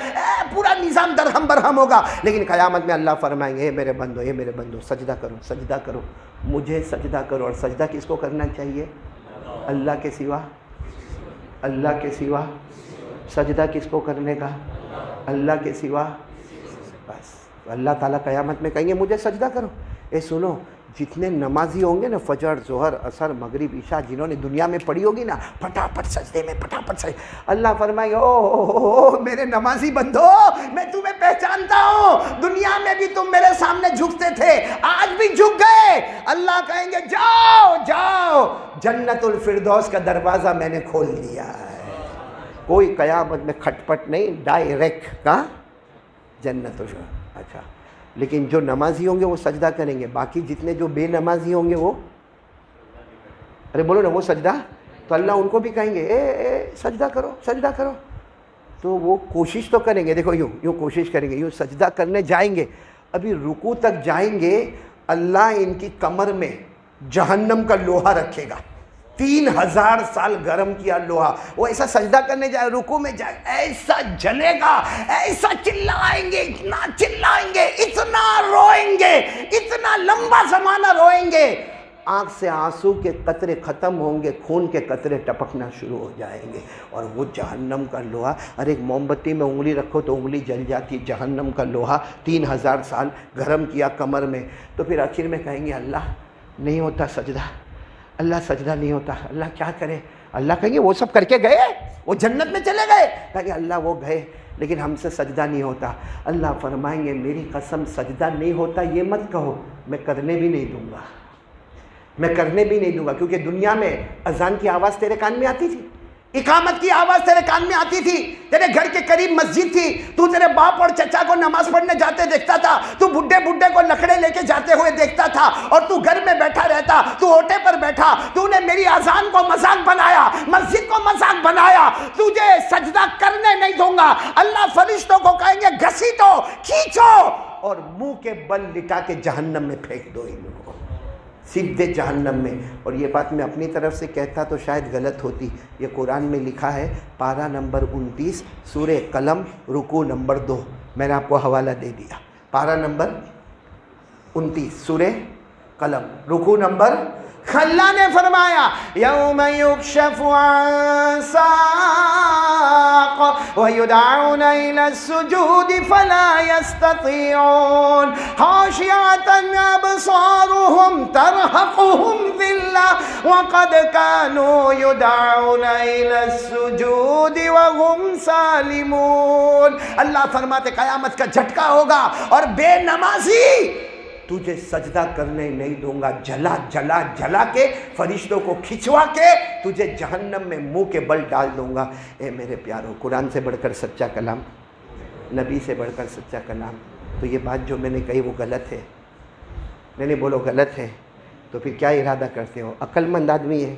پورا نظام درہم برہم ہوگا۔ لیکن قیامت میں اللہ فرمائیں گے اے میرے بندو، اے میرے بندو، سجدہ کرو، سجدہ کرو، مجھے سجدہ کرو۔ اور سجدہ کس کو کرنا چاہیے؟ اللہ کے سوا، اللہ کے سوا۔ سجدہ کس کو کرنے کا؟ اللہ کے سوا۔ بس اللہ تعالیٰ قیامت میں کہیں گے مجھے سجدہ کرو۔ اے سنو، جتنے نمازی ہوں گے نا، فجر، ظہر، عصر، مغرب، عشاء، جنہوں نے دنیا میں پڑھی ہوگی نا، پھٹافٹ سجدے میں، پھٹافٹ سجدے۔ اللہ فرمائے گا او میرے نمازی بندو، میں تمہیں پہچانتا ہوں، دنیا میں بھی تم میرے سامنے جھکتے تھے، آج بھی جھک گئے۔ اللہ کہیں گے جاؤ جاؤ، جنت الفردوس کا دروازہ میں نے کھول دیا ہے۔ کوئی قیامت میں کھٹ پٹ نہیں، ڈائریکٹ کا جنت الفردوس۔ اچھا، لیکن جو نمازی ہوں گے وہ سجدہ کریں گے، باقی جتنے جو بے نمازی ہوں گے وہ، ارے بولو نا، وہ سجدہ، تو اللہ ان کو بھی کہیں گے اے سجدہ کرو، سجدہ کرو۔ تو وہ کوشش تو کریں گے، دیکھو یوں کوشش کریں گے، یوں سجدہ کرنے جائیں گے، ابھی رکوع تک جائیں گے، اللہ ان کی کمر میں جہنم کا لوہا رکھے گا، 3000 سال گرم کیا لوہا، وہ ایسا سجدہ کرنے جائے، رکوع میں جائے، ایسا جلے گا، ایسا چلائیں گے، اتنا چلائیں گے، اتنا روئیں گے، اتنا لمبا زمانہ روئیں گے، آنکھ سے آنسو کے قطرے ختم ہوں گے، خون کے قطرے ٹپکنا شروع ہو جائیں گے، اور وہ جہنم کا لوہا، اور ایک موم بتی میں انگلی رکھو تو انگلی جل جاتی، جہنم کا لوہا 3000 سال گرم کیا کمر میں، تو پھر آخر میں کہیں گے اللہ نہیں ہوتا سجدہ، اللہ سجدہ نہیں ہوتا، اللہ کیا کرے؟ اللہ کہیں گے وہ سب کر کے گئے، وہ جنت میں چلے گئے، کہیں گے اللہ وہ گئے لیکن ہم سے سجدہ نہیں ہوتا۔ اللہ فرمائیں گے میری قسم سجدہ نہیں ہوتا یہ مت کہو، میں کرنے بھی نہیں دوں گا، میں کرنے بھی نہیں دوں گا، کیونکہ دنیا میں اذان کی آواز تیرے کان میں آتی تھی، اقامت کی آواز تیرے کان میں آتی تھی، تیرے گھر کے قریب مسجد تھی، تو تیرے باپ اور چچا کو نماز پڑھنے جاتے دیکھتا تھا، تو بڈھے کو لکڑے لے کے جاتے ہوئے دیکھتا تھا، اور تو گھر میں بیٹھا رہتا، تو اوٹے پر بیٹھا، تو نے میری اذان کو مذاق بنایا، مسجد کو مذاق بنایا، تجھے سجدہ کرنے نہیں دوں گا۔ اللہ فرشتوں کو کہیں گے گھسیٹو، کھینچو، اور منہ کے بل لٹا کے جہنم میں پھینک دو ان کو، سیدھے جہنم میں۔ اور یہ بات میں اپنی طرف سے کہتا تو شاید غلط ہوتی، یہ قرآن میں لکھا ہے، پارہ نمبر 29 سورہ قلم رکوع نمبر 2، میں نے آپ کو حوالہ دے دیا، پارہ نمبر 29 سورہ قلم رکوع نمبر، اللہ نے فرمایا یوم یکشف عن ساق ویدعون الی السجود فلا یستطیعون خاشعۃ ابصارهم ترہقهم ذلہ وقد كانوا یدعون الی السجود وهم سالمون۔ اللہ فرماتے قیامت کا جھٹکا ہوگا اور بے نمازی تجھے سجدہ کرنے نہیں دوں گا، جلا جلا جلا کے فرشتوں کو کھچوا کے تجھے جہنم میں منہ کے بل ڈال دوں گا۔ اے میرے پیارو، قرآن سے بڑھ کر سچا کلام، نبی سے بڑھ کر سچا کلام، تو یہ بات جو میں نے کہی وہ غلط ہے، میں نے بولو غلط ہے، تو پھر کیا ارادہ کرتے ہو؟ عقل مند آدمی ہے،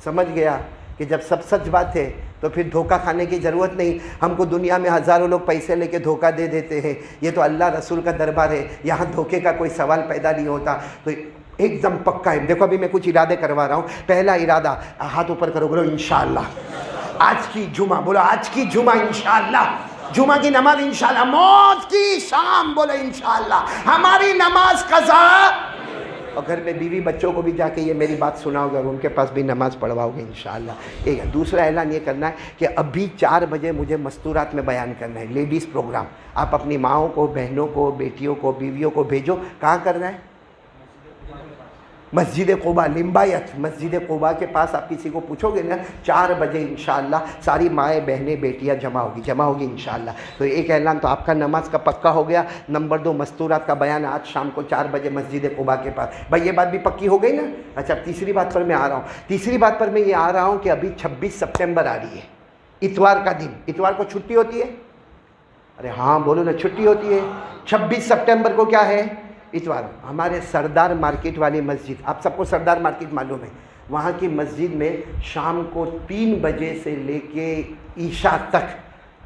سمجھ گیا کہ جب سب سچ بات ہے تو پھر دھوکہ کھانے کی ضرورت نہیں۔ ہم کو دنیا میں ہزاروں لوگ پیسے لے کے دھوکہ دے دیتے ہیں، یہ تو اللہ رسول کا دربار ہے، یہاں دھوکے کا کوئی سوال پیدا نہیں ہوتا۔ تو ایک دم پکا ہے، دیکھو ابھی میں کچھ ارادے کروا رہا ہوں۔ پہلا ارادہ، ہاتھ اوپر کرو، بولو انشاءاللہ آج کی جمعہ، بولو آج کی جمعہ انشاءاللہ، جمعہ کی نماز انشاءاللہ، موت کی شام، بولو انشاءاللہ ہماری نماز قضا، اور گھر میں بیوی بچوں کو بھی جا کے یہ میری بات سناؤ گے اور ان کے پاس بھی نماز پڑھواؤ گے انشاءاللہ۔ ایک دوسرا اعلان یہ کرنا ہے کہ ابھی 4 بجے مجھے مستورات میں بیان کرنا ہے، لیڈیز پروگرام، آپ اپنی ماؤں کو، بہنوں کو، بیٹیوں کو، بیویوں کو بھیجو۔ کہاں کرنا ہے؟ مسجد قباء، لمبایت مسجد قباء کے پاس، آپ کسی کو پوچھو گے نا 4 بجے انشاءاللہ ساری مائیں بہنیں بیٹیاں جمع ہوگی انشاءاللہ۔ تو ایک اعلان تو آپ کا نماز کا پکا ہو گیا۔ نمبر 2، مستورات کا بیان آج شام کو 4 بجے مسجد قباء کے پاس، بھائی یہ بات بھی پکی ہو گئی نا۔ اچھا، تیسری بات پر میں آ رہا ہوں، تیسری بات پر میں یہ آ رہا ہوں کہ ابھی 26 سپٹمبر آ رہی ہے، اتوار کا دن، اتوار کو چھٹی ہوتی ہے، ارے ہاں بولو نا، چھٹی ہوتی ہے۔ 26 سپٹمبر کو کیا ہے؟ اتوار۔ ہمارے سردار مارکیٹ والی مسجد، آپ سب کو سردار مارکیٹ معلوم ہے، وہاں کی مسجد میں شام کو 3 بجے سے لے کے عشاء تک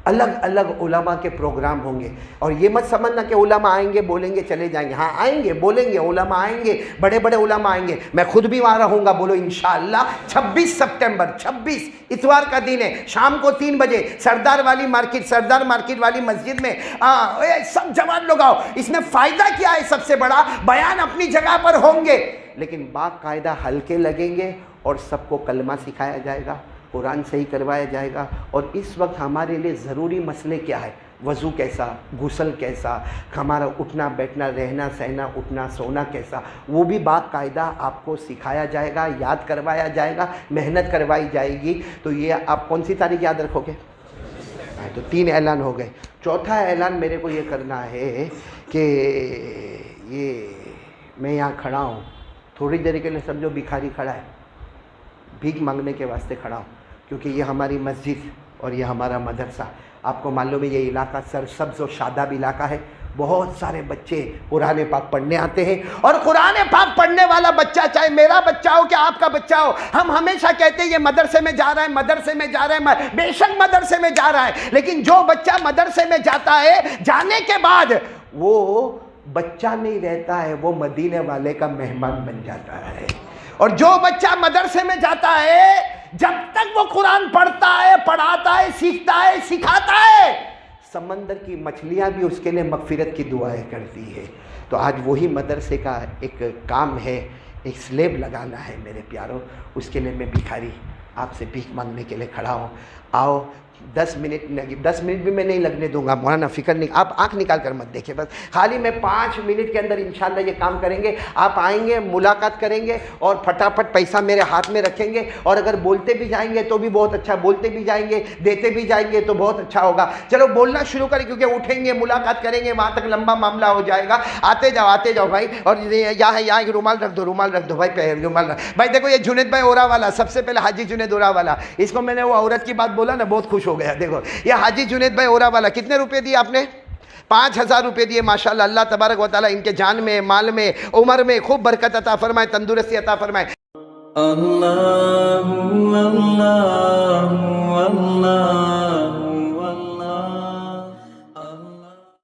الگ الگ علماء کے پروگرام ہوں گے۔ اور یہ مت سمجھنا کہ علماء آئیں گے بولیں گے چلے جائیں گے، ہاں آئیں گے بولیں گے، علماء آئیں گے، بڑے بڑے علماء آئیں گے، میں خود بھی وہاں رہوں گا، بولو انشاءاللہ۔ 26 سپٹمبر، 26 اتوار کا دن ہے، شام کو 3 بجے سردار مارکیٹ والی مسجد میں سب جوان لوگ آؤ۔ اس میں فائدہ کیا ہے؟ سب سے بڑا بیان اپنی جگہ پر ہوں گے، لیکن باقاعدہ حلقے لگیں گے اور سب کو کلمہ سکھایا جائے گا، قرآن صحیح کروایا جائے گا۔ اور اس وقت ہمارے لیے ضروری مسئلے کیا ہے؟ وضو کیسا، غسل کیسا، ہمارا اٹھنا بیٹھنا، رہنا سہنا، اٹھنا سونا کیسا، وہ بھی باقاعدہ آپ کو سکھایا جائے گا، یاد کروایا جائے گا، محنت کروائی جائے گی۔ تو یہ آپ کون سی تاریخ یاد رکھو گے؟ تو 3 اعلان ہو گئے۔ چوتھا اعلان میرے کو یہ کرنا ہے کہ یہ میں یہاں کھڑا ہوں، تھوڑی دیر کے لیے سمجھو بھکاری کھڑا ہے، بھیک مانگنے کے واسطے کھڑا ہوں، کیونکہ یہ ہماری مسجد اور یہ ہمارا مدرسہ، آپ کو معلوم ہے یہ علاقہ سرسبز و شاداب علاقہ ہے، بہت سارے بچے قرآن پاک پڑھنے آتے ہیں، اور قرآن پاک پڑھنے والا بچہ چاہے میرا بچہ ہو کہ آپ کا بچہ ہو، ہم ہمیشہ کہتے ہیں یہ مدرسے میں جا رہا ہے، مدرسے میں جا رہا ہے، بے شک مدرسے میں جا رہا ہے، لیکن جو بچہ مدرسے میں جاتا ہے، جانے کے بعد وہ بچہ نہیں رہتا ہے، وہ مدینے والے کا مہمان بن جاتا ہے۔ اور جو بچہ مدرسے میں جاتا ہے، جب تک وہ قرآن پڑھتا ہے، پڑھاتا ہے، سیکھتا ہے، سکھاتا ہے، سمندر کی مچھلیاں بھی اس کے لیے مغفرت کی دعائیں کرتی ہے۔ تو آج وہی مدرسے کا ایک کام ہے ایک سلیب لگانا ہے میرے پیاروں، اس کے لیے میں بھکاری آپ سے بھیک مانگنے کے لیے کھڑا ہوں. آؤ 10 منٹ بھی میں نہیں لگنے دوں گا مولانا، فکر نہیں، آپ آنکھ نکال کر مت دیکھیں، بس خالی میں 5 منٹ کے اندر انشاءاللہ یہ کام کریں گے. آپ آئیں گے، ملاقات کریں گے اور پھٹافٹ پیسہ میرے ہاتھ میں رکھیں گے، اور اگر بولتے بھی جائیں گے تو بھی بہت اچھا، بولتے بھی جائیں گے، دیتے بھی جائیں گے تو بہت اچھا ہوگا. چلو بولنا شروع کریں، کیونکہ اٹھیں گے، ملاقات کریں گے، وہاں تک لمبا معاملہ ہو جائے گا. آتے جاؤ بھائی. اور یہاں ایک رومال رکھ دو بھائی، رومال رکھ. بھائی دیکھو یہ جنید بھائی اورا والا، سب سے پہلے حاجی جنید اورا والا، اس کو میں نے وہ عورت کی بات بولا نا، بہت خوش ہو گیا. دیکھو یہ حاجی جنید بھائی اورا والا، کتنے روپے دیے آپ نے؟ 5000 روپے دیے. ماشاءاللہ، اللہ تبارک و تعالیٰ ان کے جان میں، مال میں، عمر میں خوب برکت عطا فرمائے، تندرستی عطا فرمائے. اللہ اللہ